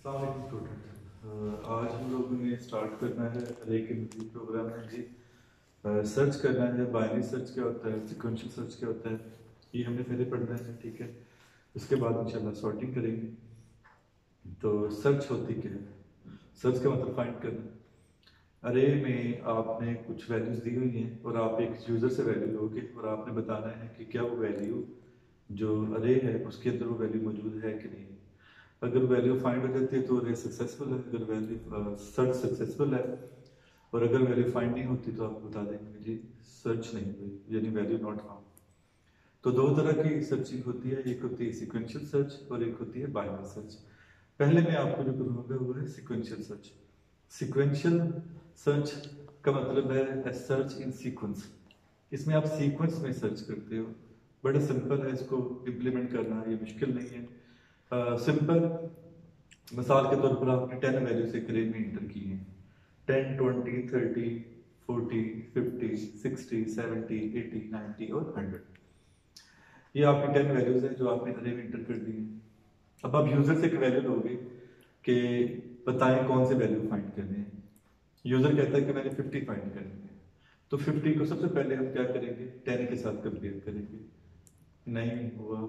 अस्सलाम वालेकुम स्टूडेंट। आज हम लोगों ने स्टार्ट करना है अरे के मज़ीद प्रोग्राम है जी। सर्च करना है, बाइनरी सर्च क्या होता है, सिक्वेंशियल सर्च क्या होता है, ये हमने पहले पढ़ना है, ठीक है। उसके बाद इंशाल्लाह सॉर्टिंग करेंगे। तो सर्च होती क्या है? सर्च का मतलब फाइंड करना। अरे में आपने कुछ वैल्यूज दी हुई हैं और आप एक यूज़र से वैल्यू लोगे और आपने बताना है कि क्या वो वैल्यू जो अरे है उसके अंदर वो वैल्यू मौजूद है कि नहीं। अगर वैल्यू फाइंड हो जाती है तो अरे सक्सेसफुल है, अगर वैल्यू सर्च सक्सेसफुल है। और अगर वैल्यू फाइंड नहीं होती तो आप बता देंगे जी सर्च नहीं हुई, यानी वैल्यू नॉट फाउंड। तो दो तरह की सर्चिंग होती है, एक होती है सिक्वेंशियल सर्च और एक होती है बाइनरी सर्च। पहले मैं आपको जो करूँगा वो है सिक्वेंशियल सर्च। सिक्वेंशियल सर्च का मतलब है सर्च इन सीक्वेंस। इसमें आप सीक्वेंस में सर्च करते हो। बड़ा सिंपल है, इसको इम्प्लीमेंट करना ये मुश्किल नहीं है। सिंपल मिसाल के तौर पर आपने 10 वैल्यूज एक अरे में इंटर की हैं। 10, 20, 30, 40, 50, 60, 70, 80, 90 और 100। ये आपकी 10 वैल्यूज हैं जो आपने अरे में इंटर कर दी हैं। अब आप यूजर से एक वैल्यू लोगे कि बताएं कौन से वैल्यू फाइंड करने हैं। यूजर कहता है कि मैंने 50 फाइंड करनी है। तो 50 को सबसे पहले हम क्या करेंगे, 10 के साथ कंपेयर करेंगे। नहीं हुआ,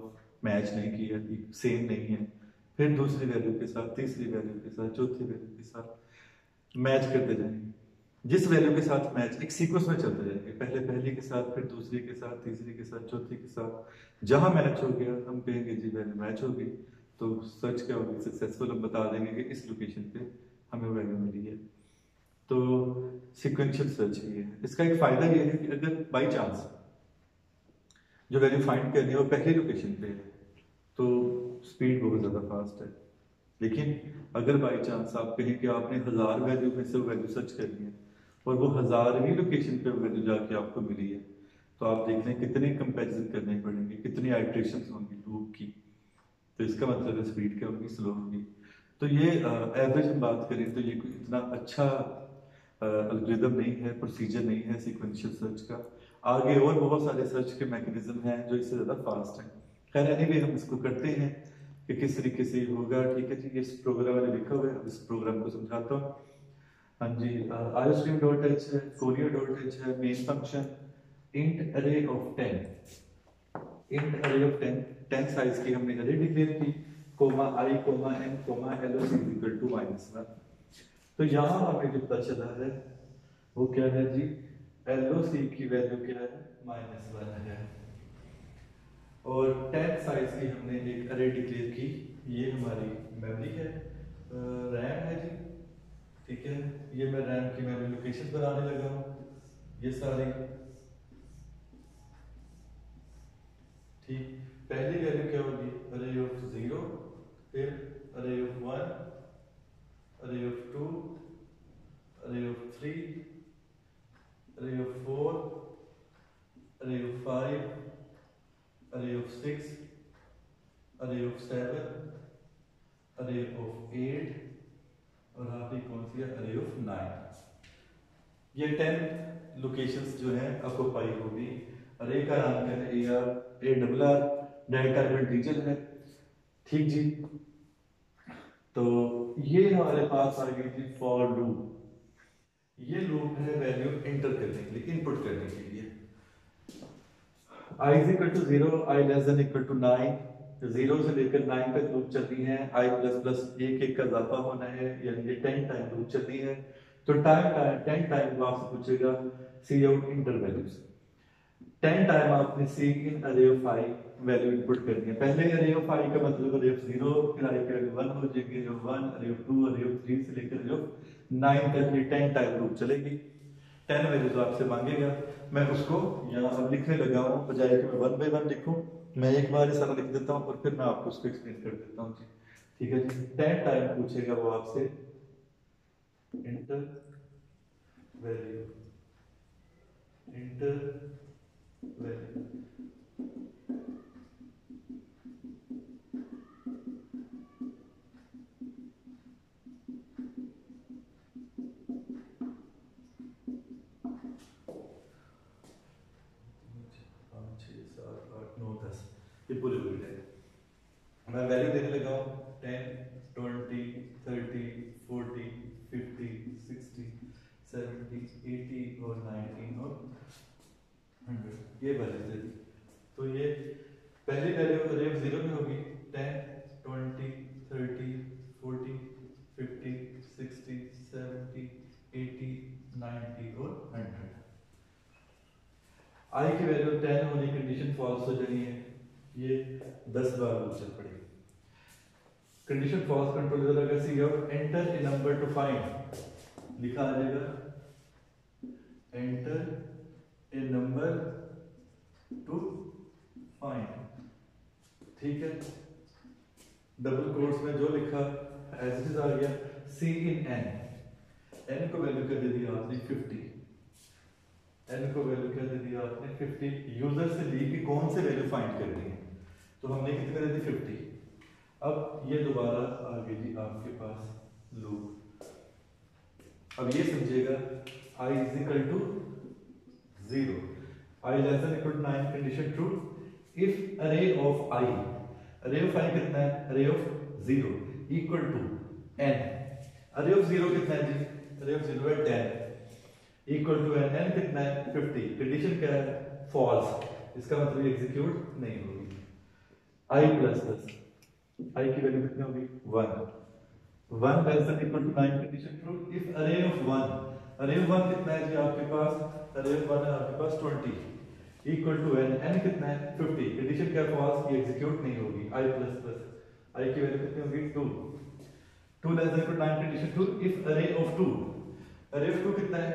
मैच नहीं किया, सेम नहीं है। फिर दूसरी वैल्यू के साथ, तीसरी वैल्यू के साथ, चौथी वैल्यू के साथ मैच करते जाएंगे। जिस वैल्यू के साथ मैच, एक सीक्वेंस में चलते जाएंगे, पहले पहली के साथ, फिर दूसरी के साथ, तीसरी के साथ, चौथी के साथ। जहां मैच हो गया हम कहेंगे जी वैल्यू मैच हो गई, तो सर्च क्या होगी, सक्सेसफुल। हम बता देंगे कि इस लोकेशन पे हमें वैल्यू मिली है। तो सिक्वेंशियल सर्च ये है। इसका एक फायदा ये है कि अगर बाई चांस जो वैल्यू फाइंड करनी है वो पहली लोकेशन पे है तो स्पीड बहुत ज़्यादा फास्ट है। लेकिन अगर बाई चांस आप कहें कि आपने 1000 वैल्यू में से वो वैल्यू सर्च करनी है और वो 1000वीं लोकेशन पे वैल्यू जाके आपको मिली है, तो आप देख लें कितने कंपैरिजन करने पड़ेंगे, कितनी आइट्रेशन होंगी लूप की। तो इसका मतलब है स्पीड क्या होगी, स्लो होगी। तो ये एवरेज हम बात करें तो ये कोई इतना अच्छा एल्गोरिदम नहीं है, प्रोसीजर नहीं है सिक्वेंशियल सर्च का। आगे और बहुत सारे सर्च के मैकेनिज्म हैं जो इससे ज़्यादा फास्ट हैं। खैर एनीवे हम इसको करते हैं कि किस तरीके से होगा, ठीक है जी। इस प्रोग्राम में लिखा हुआ है, इस प्रोग्राम को समझाता हूँ। हाँ जी, आईओस्ट्रीम डॉट एच है, कोरिया डॉट एच है, main function int array of 10। Int array of 10, 10 size की हमने अरे डिक्लेयर की, comma i comma n comma l equal to -1। तो यहाँ हमें जो पता चला है वो क्या है जी, एलओसी की वैल्यू क्या है, -1 है। और 10 साइज की हमने एक अरे डिक्लेयर की। ये हमारी मेमोरी है, रैम है जी, ठीक है। ये मैं रैम की मेमोरी लोकेशन बनाने लगा हूँ, ये सारी, ठीक। पहली वैल्यू क्या होगी, अरे ऑफ 0, फिर अरे of 1, array of 2, array of 3, array of 4, array of 5, अरे ऑफ 6, अरे ऑफ 7, अरे ऑफ 8 और आपकी कौन सी है, अरे ऑफ 9। ये 10 लोकेशंस जो हैं ऑक्युपाई होगी। अरे का नाम क्या है, AR डायरेक्ट टारगेट रीजन है, ठीक जी। तो ये हमारे पास आ गई थी फॉर लूप। ये लूप है वैल्यू एंटर करने के लिए, इनपुट करने के लिए। i is equal to 0, i less than equal to 9। 0 से लेकर 9 तक लूप चलनी है, i प्लस प्लस एक का इजाफा होना है, यानी ये 10 टाइम लूप चलनी है। तो टाइम 10 टाइम वो आपसे पूछेगा सी आउट इंटर वैल्यूज। 10 टाइम आपने सी इन अरे ऑफ आई वैल्यू इनपुट करनी है। पहले अरे ऑफ आई का मतलब अरे ऑफ 0, फिर आई की वैल्यू 1 हो जाएगी, अरे of 1, array of 2, array of 3 से लेकर अरे ऑफ 9 तक ये 10 टाइम लूप चलेगी। 10 वैल्यूज आपसे मांगेगा, मैं उसको यहाँ अब लिखने लगा हूँ, बजाय कि मैं 1 बाय 1 लिखूँ, मैं एक बार ही सारा लिख देता हूँ और फिर मैं आपको उसको एक्सप्लेन कर देता हूँ जी, ठीक है जी। 10 टाइम पूछेगा वो आपसे इंटर वैल्यू, इंटर वैल्यू। ये पूरे पूरी 10 मैं वैल्यू देने लगा हूँ, 10, 20, और 19 और 100 ये वैल्यूज है। तो ये पहली वैल्यू अरे ऑफ 0 में होगी 10 20 30 40 50 60 70 80 90 और 100। आई की वैल्यू 10 होने की कंडीशन फॉल्स हो जानी है, ये 10 बार लूप चल पड़ेगी। कंडीशन फॉल्स कंट्रोल इधर अगर सी out enter a number two find लिखा आ जाएगा enter a number two find, ठीक है। डबल कोट्स में जो लिखा एज इट इज आ गया। सी इन एन, एन को वैल्यू क्या दे दिया आपने 50, एन को वैल्यू क्या दे दिया आपने 50। यूजर से ली कि कौन से वैल्यू फाइंड करनी है, तो हमने कितने दे दी 50। अब ये दोबारा आ गई जी आपके पास लूप। अब ये समझेगा i is equal to 0, i less than equal to 9 condition true if array of i, array of i कितना है, array of 0 equal to n, array of 0 कितना है जी, अरे ऑफ 0 है 10 इक्वल टू n, n कितना है 50, कंडीशन क्या है फॉल्स, इसका मतलब एग्जीक्यूट नहीं होगी। i प्लस प्लस i की वैल्यू कितनी होगी 1, 1 less than equal to 9 condition true if array of 1, array of 1 कितना है जी आपके पास, अरे ऑफ 1 है आपके पास 20 इक्वल टू n, n कितना है 50, कंडीशन क्या फॉल्स, ये एग्जीक्यूट नहीं होगी। i प्लस प्लस i की वैल्यू कितनी होगी 2, 2 less than equal to 9 condition true if array of 2, array of 2 कितना है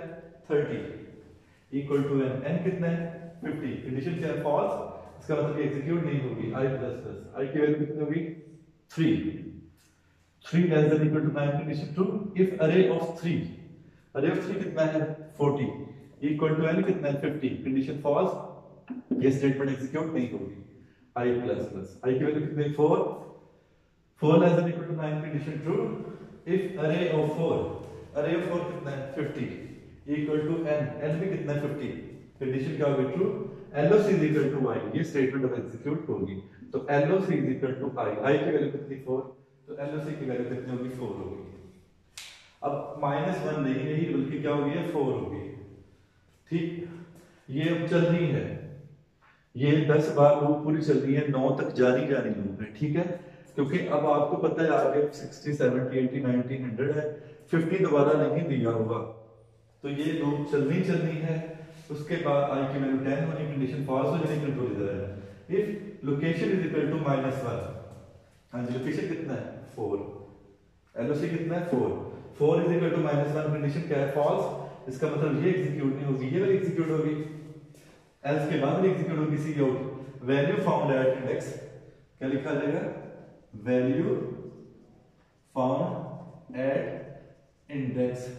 30 इक्वल टू n, n कितना है 50, कंडीशन क्या है फॉल्स, इसका मतलब एग्जीक्यूट नहीं होगी। i प्लस प्लस i की वैल्यू कितनी होगी 3, 3 less than equal to 9 condition true if array of 3, array of 3 कितना है 40 इक्वल टू n कितना है 50, कंडीशन फॉल्स, ये स्टेटमेंट एग्जीक्यूट नहीं होगी। i प्लस प्लस i की वैल्यू कितनी 4, 4 less than equal to 9 condition true if array of 4, array of 4 कितना है 50 इक्वल टू n, n भी कितना है 50, कंडीशन क्या होगी true, LOC is equal to i, ये स्टेटमेंट अब एग्जीक्यूट होगी। तो LOC is equal to i की वैल्यू कितनी 4, तो LOC की वैल्यू कितनी होगी 4 होगी। अब -1 नहीं रही बल्कि क्या होगी 4 होगी, ठीक। ये अब चल रही है, ये 10 बार लूप पूरी चल रही है, 9 तक जानी लूप है, ठीक है। क्योंकि अब आपको पता है आगे 60 70 80 90 100 है, 50 दोबारा नहीं दिया होगा, तो ये लूप चलनी है। उसके बाद i की वैल्यू 10 होनी, कंडीशन फॉल्स हो जानी, कंट्रोल इधर है। If location is equal to -1, हां जी लोकेशन कितना है 4, LOC कितना है 4, 4 इज इक्वल टू -1, कंडीशन क्या है फॉल्स, इसका मतलब ये एग्जीक्यूट नहीं होगी, ये वाली एग्जीक्यूट होगी, एल्स के बाद वाली एग्जीक्यूट होगी। C out value found at index, क्या लिखा जाएगा वैल्यू फाउंड एट इंडेक्स,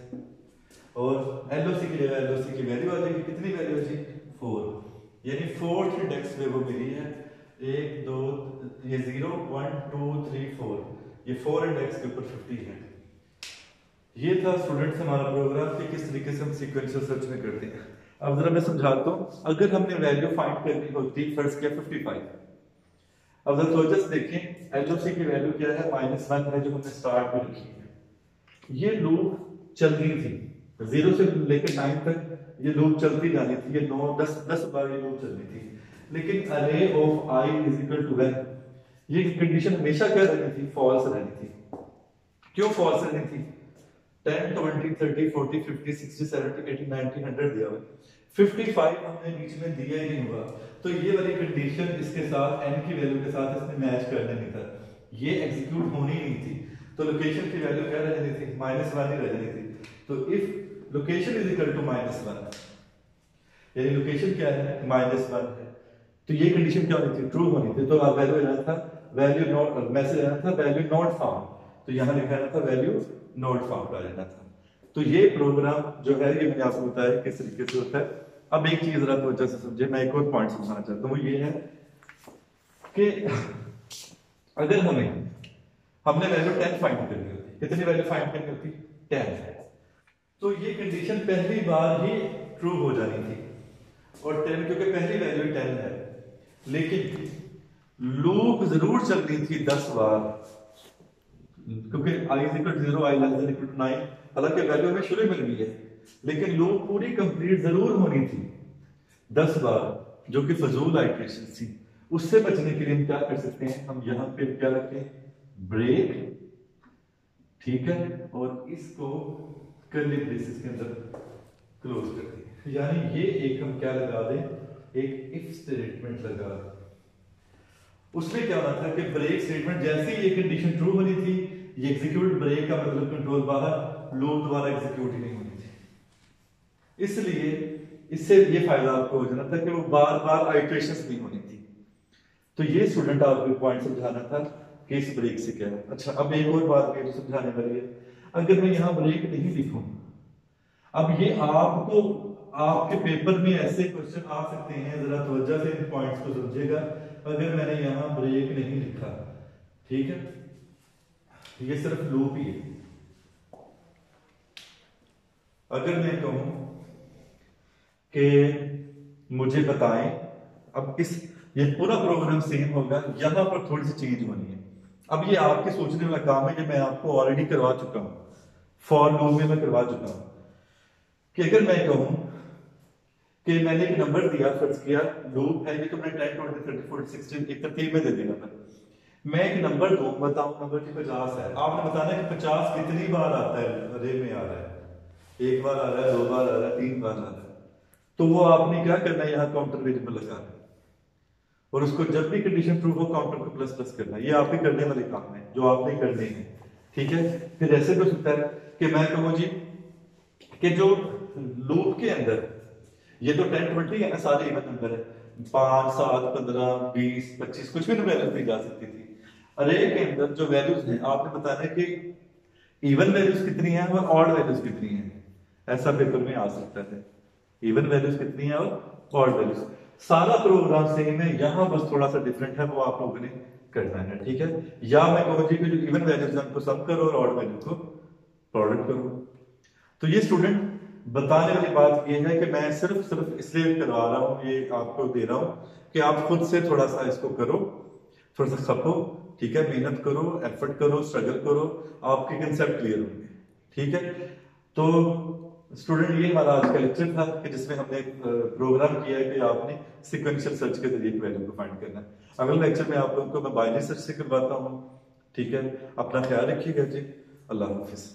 और LOC की जगह LOC की वैल्यू आ जाएगी, कितनी वैल्यू है जी 4, यानी 4th इंडेक्स पे वो मिली है 1 2 ये 0 1 2 3 4, ये 4 इंडेक्स के ऊपर 50 है। ये था स्टूडेंट्स हमारा प्रोग्राम कि किस तरीके से हम सीक्वेंशियल सर्च में करते हैं। अब जरा मैं समझाता हूं, अगर हमने वैल्यू फाइंड करनी होती फर्ज किया 55, अब जरा तो जस्ट देखें LOC की वैल्यू क्या है -1 है जो हमने स्टार्ट में रखी है। ये लूप चल रही थी 0 से लेकर 9 तक, ये लूप चलती जानी थी, ये 9 10 बार ये लूप चलनी थी, लेकिन array of i is equal to 1, ये कंडीशन हमेशा क्या रहनी थी फॉल्स रहनी थी। क्यों फॉल्स रहनी थी, 10 20 30 40 50 60 70 80 90 100 दिया हुआ, 55 हमने बीच में दिया ही नहीं हुआ, तो ये वाली कंडीशन इसके साथ n की वैल्यू के साथ इसने मैच करने नहीं था, ये एग्जीक्यूट होनी नहीं थी। तो लोकेशन की वैल्यू क्या रहनी थी -1 ही रहनी थी। तो if location is equal to -1, यानी लोकेशन क्या है -1 है, तो ये कंडीशन क्या होनी थी ट्रू होनी थी। तो आप वैल्यू लेना था वैल्यू नॉट, मैसेज लेना था वैल्यू नॉट फाउंड, तो यहां लिखाना था वैल्यू नॉट फाउंड आ जाना था। तो ये प्रोग्राम जो है ये मैंने आपको बताया किस तरीके से होता है। अब एक चीज जरा तो से समझे, मैं एक और पॉइंट समझाना चाहता हूँ, वो ये है कि अगर हमने वैल्यू 10 फाइंड करनी होती, कितनी वैल्यू फाइंड करनी होती 10, तो ये कंडीशन पहली बार ही ट्रू हो जानी थी, और 10 क्योंकि पहली वैल्यू 10 है, लेकिन लूप जरूर चल रही थी 10 बार, क्योंकि i is equal to 0 i less than equal to 9, हालांकि वैल्यू हमें शुरू में मिल गई है, लेकिन लूप पूरी कंप्लीट जरूर होनी थी 10 बार, जो कि फजूल आइटरेशन थी। उससे बचने के लिए हम क्या कर सकते हैं, हम यहां पे क्या रखें, ब्रेक, ठीक है, और इसको कर्ली ब्रेसेस के अंदर क्लोज कर दें। यानी ये एक हम क्या लगा दें, एक इफ स्टेटमेंट लगा दें। उसमें क्या होना था कि ब्रेक स्टेटमेंट जैसे ही ये कंडीशन ट्रू होनी थी, ये एग्जीक्यूट, ब्रेक का मतलब कंट्रोल बाहर, लूप दोबारा एग्जीक्यूट ही नहीं होनी थी। इसलिए इससे ये फायदा आपको हो जाना था कि वो बार बार आइटरेशंस नहीं होनी थी। तो ये स्टूडेंट आपको पॉइंट समझाना था कि इस ब्रेक से क्या है। अच्छा, अब एक और बात मेरी समझाने वाली है, अगर मैं यहां ब्रेक नहीं लिखूं, अब ये आपको आपके पेपर में ऐसे क्वेश्चन आ सकते हैं, जरा तवज्जो से इन पॉइंट्स को समझिएगा। अगर मैंने यहां ब्रेक नहीं लिखा, ठीक है, ये सिर्फ लूप ही है। अगर मैं कहूं कि मुझे बताएं, अब इस ये पूरा प्रोग्राम सेम होगा, यहां पर थोड़ी सी चेंज होनी है। अब ये आपके सोचने वाला काम है, ये मैं आपको ऑलरेडी करवा चुका हूं, फॉर लूप में मैं करवा चुका हूं कि अगर मैं कहूं कि मैंने एक नंबर दिया, फर्ज किया लूप है, ये तो मैं 10 20 30 40 60 एक तरतीब में दे देगा। मैं एक नंबर दूं, बताऊं नंबर की 50 है, आपने बताना है कि 50 कितनी बार आता है, अरे में आ रहा है, एक बार आ रहा है, 2 बार आ रहा है, 3 बार आ रहा है। तो वो आपने क्या करना है, यहाँ काउंटर वेरिएबल लगाना है, और उसको जब भी कंडीशन ट्रू हो काउंटर को प्लस प्लस करना है। ये आपके करने वाले काम है जो आपने करने हैं, ठीक है। फिर ऐसे भी हो सकता है कि मैं कहूँ जी कि जो लूप के अंदर ये तो 10 20 है ना, सारे इवन नंबर है, 5 7 15 20 25 कुछ भी वैल्यूज दी जा सकती थी। अरे के अंदर जो वैल्यूज हैं आपने बताना है कि इवन वैल्यूज कितनी है और ऑड वैल्यूज कितनी है। ऐसा पेपर में आ सकता है, इवन वैल्यूज कितनी है और ऑड वैल्यूज। सारा प्रोग्राम सेम है, यहां बस थोड़ा सा डिफरेंट है, वो आप लोगों ने करना है, ठीक है। या मैं कहूँ जी कि जो इवन वैल्यूज है उनको सम करो और ऑड वैल्यू को प्रोडक्ट करो। तो ये स्टूडेंट बताने वाली बात ये है कि मैं सिर्फ इसलिए करवा रहा हूँ, ये आपको दे रहा हूँ कि आप खुद से थोड़ा सा इसको करो, थोड़ा सा खपो, ठीक है, मेहनत करो, एफर्ट करो, स्ट्रगल करो, आपके कंसेप्ट क्लियर होंगे, ठीक है। तो स्टूडेंट ये हमारा आज का लेक्चर था कि जिसमें हमने प्रोग्राम किया है कि आपने सिक्वेंशियल सर्च के जरिए वैल्यू को फाइंड करना है। अगले लेक्चर में आप लोगों को मैं बाइनरी सर्च से करवाता हूँ, ठीक है। अपना ख्याल रखिएगा जी, अल्लाह हाफिज।